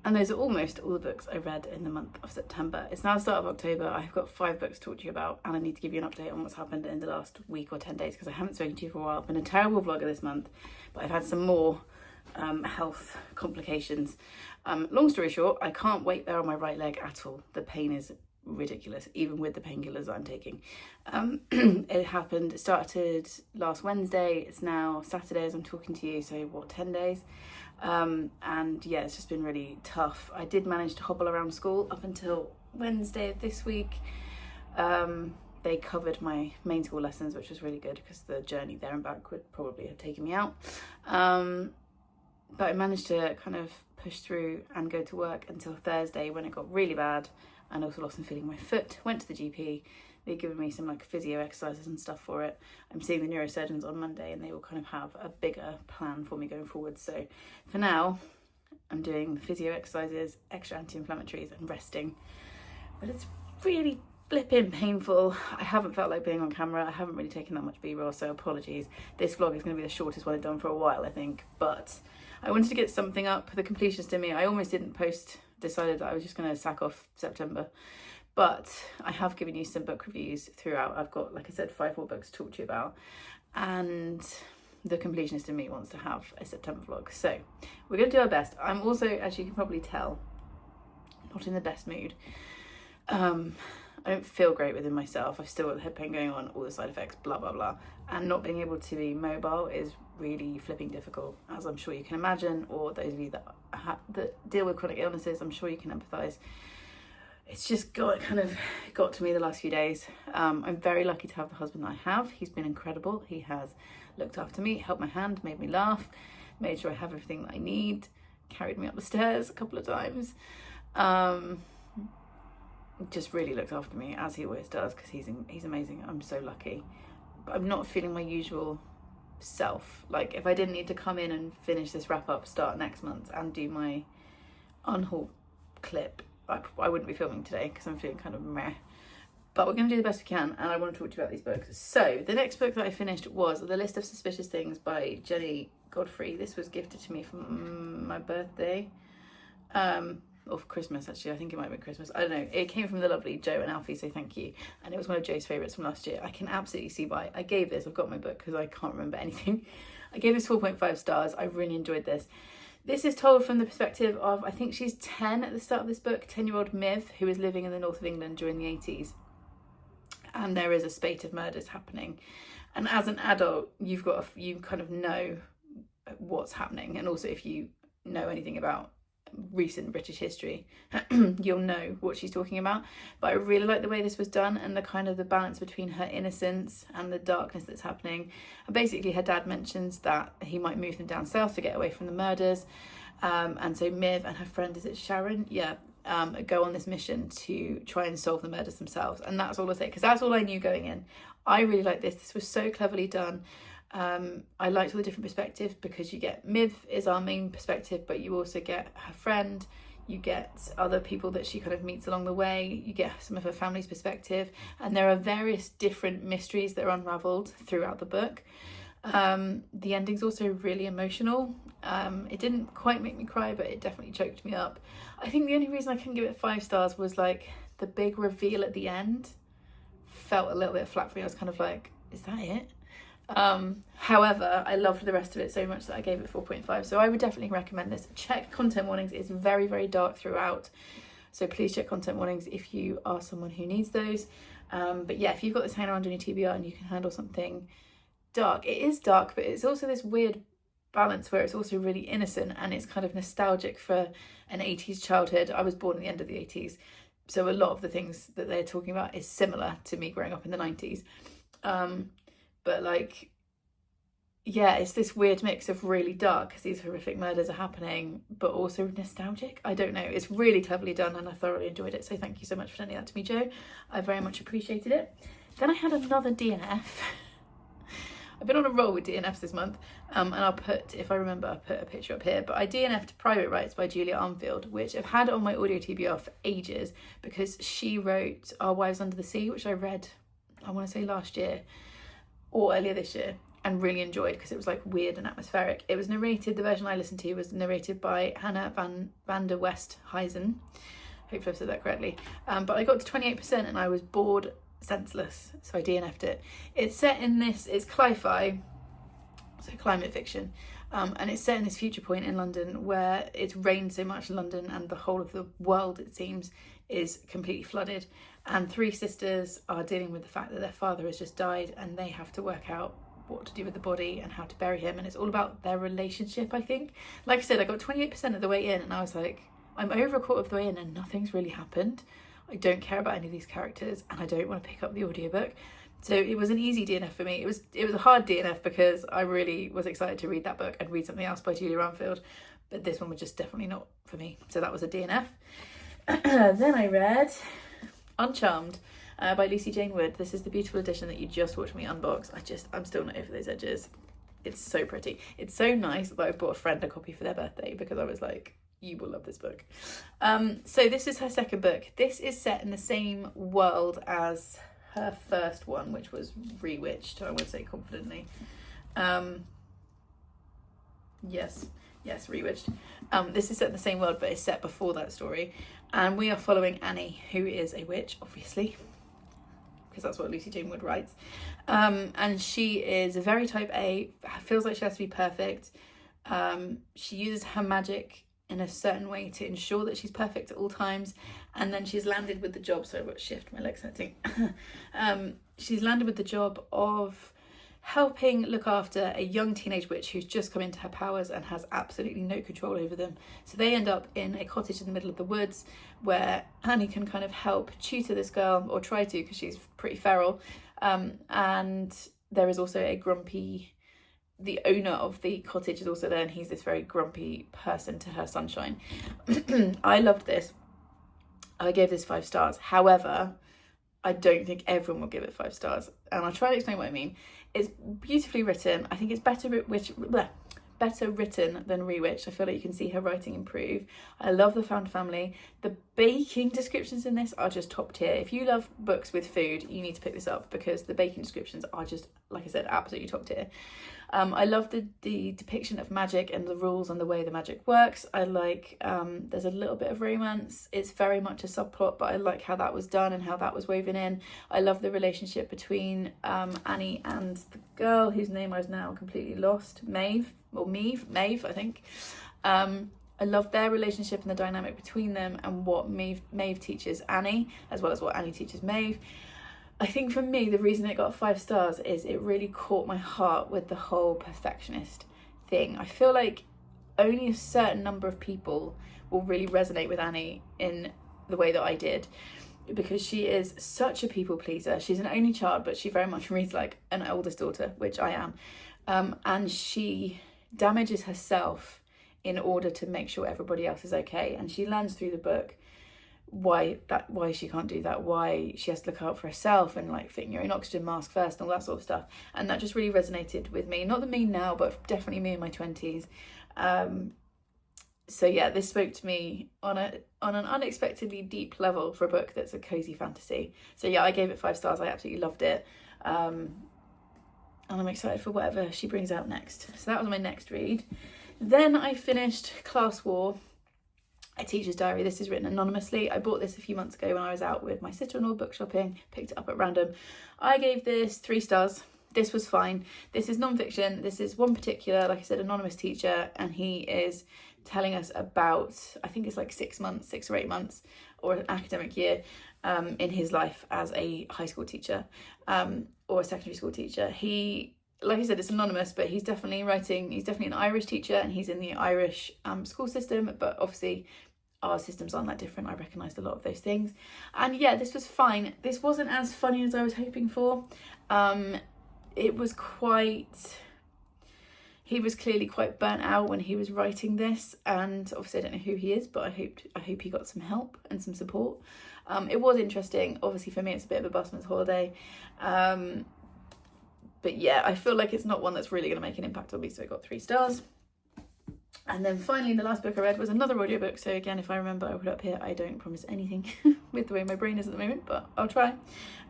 And those are almost all the books I read in the month of September. It's now the start of October. I've got 5 books to talk to you about, and I need to give you an update on what's happened in the last week or 10 days because I haven't spoken to you for a while. I've been a terrible vlogger this month, but I've had some more health complications. Long story short, I can't weight bear on my right leg at all. The pain is ridiculous, even with the painkillers that I'm taking. It started last Wednesday. It's now Saturday as I'm talking to you, so 10 days? And yeah, it's just been really tough. I did manage to hobble around school up until Wednesday of this week. They covered my main school lessons, which was really good because the journey there and back would probably have taken me out. But I managed to kind of push through and go to work until Thursday when it got really bad, and also lost some feeling in my foot. Went to the GP. They've given me some like physio exercises and stuff for it. I'm seeing the neurosurgeons on Monday, and they will kind of have a bigger plan for me going forward. So for now, I'm doing the physio exercises, extra anti-inflammatories, and resting. But it's really flipping painful. I haven't felt like being on camera. I haven't really taken that much B-roll, so apologies. This vlog is going to be the shortest one I've done for a while, I think. But I wanted to get something up. The completionist in me, I almost didn't post, decided that I was just going to sack off September. But I have given you some book reviews throughout. I've got, like I said, 5 more books to talk to you about. And the completionist in me wants to have a September vlog. So we're going to do our best. I'm also, as you can probably tell, not in the best mood. I don't feel great within myself. I've still got the head pain going on, all the side effects, blah, blah, blah. And not being able to be mobile is really flipping difficult, as I'm sure you can imagine, or those of you that deal with chronic illnesses, I'm sure you can empathise. It's just got to me the last few days. I'm very lucky to have the husband that I have. He's been incredible. He has looked after me, held my hand, made me laugh, made sure I have everything that I need, carried me up the stairs a couple of times. Just really looked after me, as he always does, because he's amazing. I'm so lucky. But I'm not feeling my usual self. Like, if I didn't need to come in and finish this wrap up, start next month, and do my unhaul clip, I wouldn't be filming today because I'm feeling kind of meh. But we're going to do the best we can, and I want to talk to you about these books. So the next book that I finished was The List of Suspicious Things by Jenny Godfrey. This was gifted to me for my birthday. Or for Christmas, actually. I think it might have been Christmas. I don't know. It came from the lovely Joe and Alfie, so thank you. And it was one of Joe's favourites from last year. I can absolutely see why. I gave this, I've got my book because I can't remember anything. I gave this 4.5 stars. I really enjoyed this. This is told from the perspective of, I think she's 10 at the start of this book, 10-year-old Miv, who was living in the north of England during the 80s. And there is a spate of murders happening. And as an adult, you kind of know what's happening. And also if you know anything about recent British history, you'll know what she's talking about. But I really like the way this was done, and the balance between her innocence and the darkness that's happening. And basically her dad mentions that he might move them down south to get away from the murders, and so Miv and her friend, is it Sharon, go on this mission to try and solve the murders themselves. And that's all I'll say, because that's all I knew going in. I really like this was so cleverly done. I liked all the different perspectives, because you get Miv is our main perspective, but you also get her friend, you get other people that she kind of meets along the way, you get some of her family's perspective, and there are various different mysteries that are unravelled throughout the book. The ending's also really emotional. It didn't quite make me cry, but it definitely choked me up. I think the only reason I couldn't give it 5 stars was like the big reveal at the end felt a little bit flat for me. I was kind of like, is that it? However, I loved the rest of it so much that I gave it 4.5, so I would definitely recommend this. Check content warnings. It's very, very dark throughout, so please check content warnings if you are someone who needs those. But yeah, if you've got this hanging around on your TBR and you can handle something dark, it is dark, but it's also this weird balance where it's also really innocent, and it's kind of nostalgic for an 80s childhood. I was born at the end of the 80s, so a lot of the things that they're talking about is similar to me growing up in the 90s. But like, yeah, it's this weird mix of really dark because these horrific murders are happening, but also nostalgic. I don't know. It's really cleverly done, and I thoroughly enjoyed it. So thank you so much for sending that to me, Joe. I very much appreciated it. Then I had another DNF. I've been on a roll with DNFs this month, and I'll put, if I remember, I'll put a picture up here. But I DNF'd Private Rights by Julia Armfield, which I've had on my audio TBR for ages, because she wrote Our Wives Under the Sea, which I read, I want to say last year, or earlier this year, and really enjoyed because it was like weird and atmospheric. It was narrated, the version I listened to was narrated by Hannah van der Westhuizen. Hopefully I've said that correctly. But I got to 28% and I was bored senseless, so I DNF'd it. It's set in this, it's cli-fi, so climate fiction, and it's set in this future point in London where it's rained so much in London and the whole of the world, it seems, is completely flooded, and 3 sisters are dealing with the fact that their father has just died and they have to work out what to do with the body and how to bury him, and it's all about their relationship, I think. Like I said, I got 28% of the way in and I was like, I'm over a quarter of the way in and nothing's really happened. I don't care about any of these characters and I don't want to pick up the audiobook. So it was an easy DNF for me. It was a hard DNF because I really was excited to read that book and read something else by Julia Ranfield, but this one was just definitely not for me. So that was a DNF. Then I read Uncharmed by Lucy Jane Wood. This is the beautiful edition that you just watched me unbox. I'm still not over those edges. It's so pretty. It's so nice that I bought a friend a copy for their birthday because I was like, you will love this book. So this is her second book. This is set in the same world as her first one, which was Rewitched, I would say confidently. Yes, Rewitched. This is set in the same world, but it's set before that story. And we are following Annie, who is a witch, obviously, because that's what Lucy Jane Wood writes. And she is a very type A, feels like she has to be perfect. She uses her magic in a certain way to ensure that she's perfect at all times, and then she's landed with the job, sorry, I've got to shift my legs setting. She's landed with the job of helping look after a young teenage witch who's just come into her powers and has absolutely no control over them. So they end up in a cottage in the middle of the woods where Annie can kind of help tutor this girl, or try to, because she's pretty feral, and there is also the owner of the cottage is also there, and he's this very grumpy person to her sunshine. I loved this. I gave this 5 stars. However, I don't think everyone will give it 5 stars. And I'll try to explain what I mean. It's beautifully written. I think it's better written than Rewitched. I feel like you can see her writing improve. I love the found family. The baking descriptions in this are just top tier. If you love books with food, you need to pick this up because the baking descriptions are just, like I said, absolutely top tier. I love the depiction of magic and the rules and the way the magic works. I like, there's a little bit of romance. It's very much a subplot, but I like how that was done and how that was woven in. I love the relationship between Annie and the girl whose name I was now completely lost, Maeve, I think. I love their relationship and the dynamic between them and what Maeve teaches Annie, as well as what Annie teaches Maeve. I think for me, the reason it got 5 stars is it really caught my heart with the whole perfectionist thing. I feel like only a certain number of people will really resonate with Annie in the way that I did, because she is such a people pleaser. She's an only child, but she very much reads like an oldest daughter, which I am. And she damages herself in order to make sure everybody else is okay. And she learns through the book why she can't do that, why she has to look out for herself and like fitting your own oxygen mask first and all that sort of stuff. And that just really resonated with me, not the me now, but definitely me in my 20s. So yeah, this spoke to me on an unexpectedly deep level for a book that's a cozy fantasy. So yeah, I gave it 5 stars. I absolutely loved it, and I'm excited for whatever she brings out next. So that was my next read. Then I finished Class War, A Teacher's Diary. This is written anonymously. I bought this a few months ago when I was out with my sister-in-law book shopping, picked it up at random. I gave this 3 stars. This was fine. This is non-fiction. This is one particular, like I said, anonymous teacher, and he is telling us about, I think it's like 6 or 8 months, or an academic year in his life as a high school teacher or a secondary school teacher. He, like I said, it's anonymous, but he's definitely an Irish teacher, and he's in the Irish school system, but obviously our systems aren't that different. I recognised a lot of those things. And yeah, this was fine. This wasn't as funny as I was hoping for. It was he was clearly quite burnt out when he was writing this, and obviously I don't know who he is, but I hope he got some help and some support. It was interesting. Obviously for me it's a bit of a busman's holiday. But yeah, I feel like it's not one that's really going to make an impact on me, so I got 3 stars. And then finally, the last book I read was another audiobook. So again, if I remember, I'll put it up here. I don't promise anything with the way my brain is at the moment, but I'll try.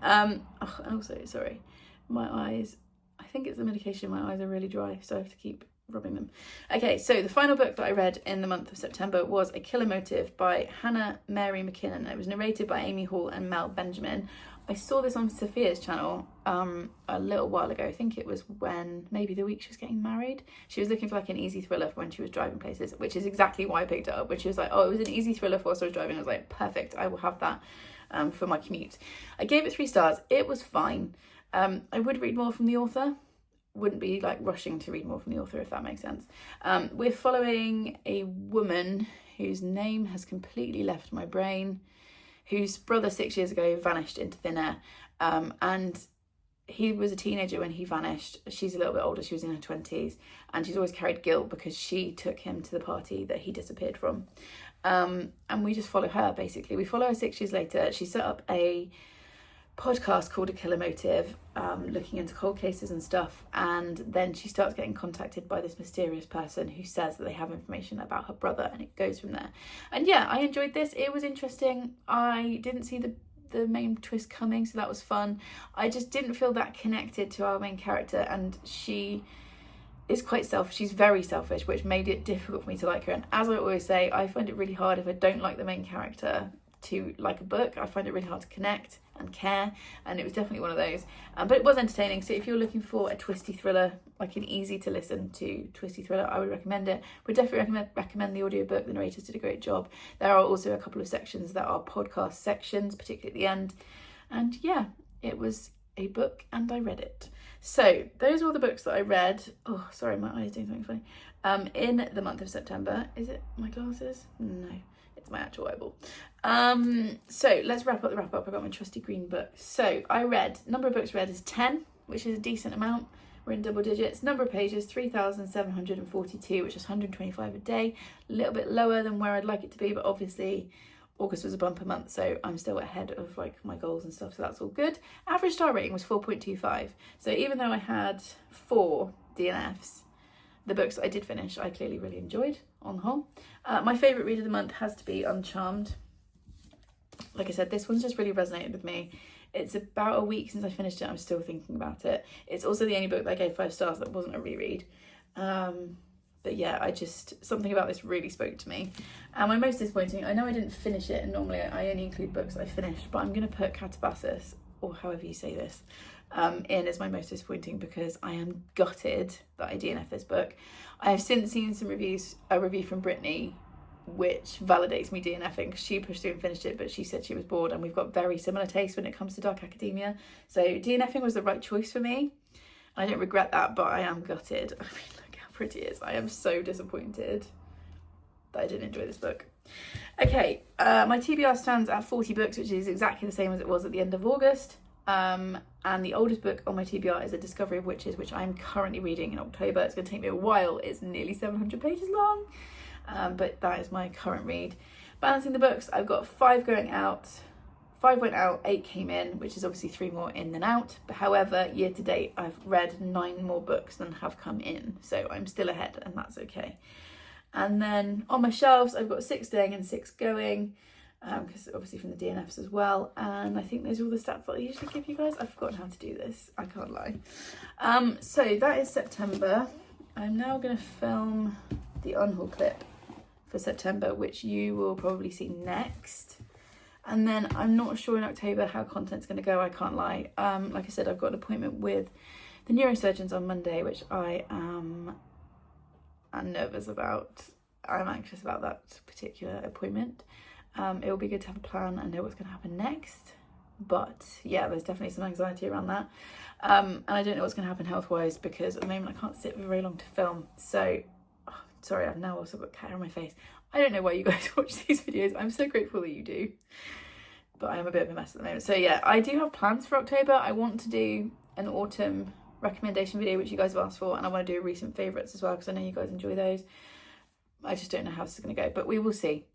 And also, sorry, my eyes, I think it's the medication. My eyes are really dry, so I have to keep rubbing them. Okay, so the final book that I read in the month of September was A Killer Motive by Hannah Mary McKinnon. It was narrated by Amy Hall and Mel Benjamin. I saw this on Sophia's channel a little while ago. I think it was maybe the week she was getting married. She was looking for like an easy thriller for when she was driving places, which is exactly why I picked it up. Which was like, oh, it was an easy thriller for whilst I was driving. I was like, perfect, I will have that for my commute. I gave it 3 stars. It was fine. I would read more from the author. Wouldn't be like rushing to read more from the author, if that makes sense. We're following a woman whose name has completely left my brain, whose brother 6 years ago vanished into thin air, and he was a teenager when he vanished. She's a little bit older, she was in her 20s, and she's always carried guilt because she took him to the party that he disappeared from. And we just follow her, basically. We follow her 6 years later. She set up a podcast called A Killer Motive, looking into cold cases and stuff, and then she starts getting contacted by this mysterious person who says that they have information about her brother, and it goes from there. And yeah, I enjoyed this. It was interesting. I didn't see the main twist coming, so that was fun. I just didn't feel that connected to our main character, and she is quite selfish. She's very selfish, which made it difficult for me to like her. And as I always say, I find it really hard if I don't like the main character to like a book. I find it really hard to connect and care, and it was definitely one of those. But it was entertaining, so if you're looking for a twisty thriller, like an easy to listen to twisty thriller, I would recommend it. Would definitely recommend the audiobook. The narrators did a great job. There are also a couple of sections that are podcast sections, particularly at the end. And yeah, it was a book and I read it. So those were the books that I read. Oh, sorry, my eye is doing something funny. In the month of September. Is it my glasses? No, it's my actual eyeball. So let's wrap up the wrap up. I got my trusty green book. So I read, number of books read is 10, which is a decent amount. We're in double digits. Number of pages, 3,742, which is 125 a day. A little bit lower than where I'd like it to be, but obviously August was a bumper month, so I'm still ahead of like my goals and stuff, so that's all good. Average star rating was 4.25. So even though I had 4 DNFs, the books I did finish, I clearly really enjoyed on the whole. My favourite read of the month has to be Uncharmed. Like I said, this one's just really resonated with me. It's about a week since I finished it. I'm still thinking about it. It's also the only book that I gave 5 stars that wasn't a reread. But yeah, something about this really spoke to me. And my most disappointing, I know I didn't finish it, and normally I only include books I finished, but I'm going to put Catabasis, or however you say this, in as my most disappointing, because I am gutted that I DNF this book. I have since seen some reviews, a review from Brittany, which validates me DNFing, because she pushed through and finished it, but she said she was bored, and we've got very similar tastes when it comes to dark academia. So DNFing was the right choice for me. I don't regret that, but I am gutted. I mean, look how pretty it is. I am so disappointed that I didn't enjoy this book. Okay, my TBR stands at 40 books, which is exactly the same as it was at the end of August. And the oldest book on my TBR is A Discovery of Witches, which I'm currently reading in October. It's going to take me a while. It's nearly 700 pages long. But that is my current read. Balancing the books, I've got 5 going out. 5 went out, 8 came in, which is obviously 3 more in than out. But however, year to date, I've read 9 more books than have come in. So I'm still ahead, and that's okay. And then on my shelves, I've got 6 staying and 6 going, because obviously from the DNFs as well. And I think those are all the stats that I usually give you guys. I've forgotten how to do this, I can't lie. So that is September. I'm now going to film the unhaul clip for September, which you will probably see next. And then I'm not sure in October how content's going to go, I can't lie. Like I said, I've got an appointment with the neurosurgeons on Monday, which I'm nervous about. I'm anxious about that particular appointment. It will be good to have a plan and know what's going to happen next. But yeah, there's definitely some anxiety around that. And I don't know what's going to happen health-wise, because at the moment I can't sit for very long to film. So, sorry, I've now also got cat on my face. I don't know why you guys watch these videos. I'm so grateful that you do. But I am a bit of a mess at the moment. So yeah, I do have plans for October. I want to do an autumn recommendation video, which you guys have asked for. And I want to do recent favourites as well, because I know you guys enjoy those. I just don't know how this is going to go, but we will see.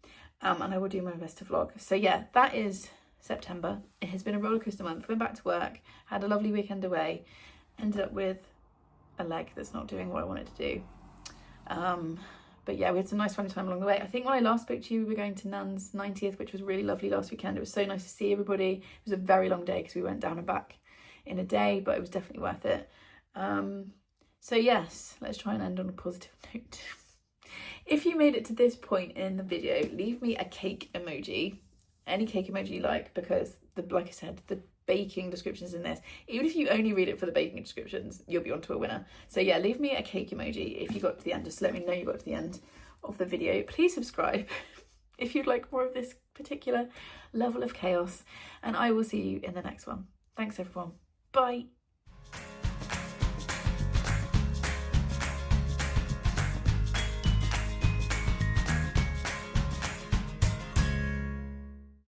And I will do my best to vlog. So yeah, that is September. It has been a rollercoaster month. Went back to work, had a lovely weekend away, ended up with a leg that's not doing what I wanted to do. But yeah, we had some nice fun time along the way. I think when I last spoke to you, we were going to Nan's 90th, which was really lovely last weekend. It was so nice to see everybody. It was a very long day because we went down and back in a day, but it was definitely worth it. So yes, let's try and end on a positive note. If you made it to this point in the video, leave me a cake emoji, any cake emoji you like, because like I said, the baking descriptions in this, even if you only read it for the baking descriptions, you'll be onto a winner. So yeah, leave me a cake emoji if you got to the end. Just let me know you got to the end of the video. Please subscribe if you'd like more of this particular level of chaos, and I will see you in the next one. Thanks everyone. Bye.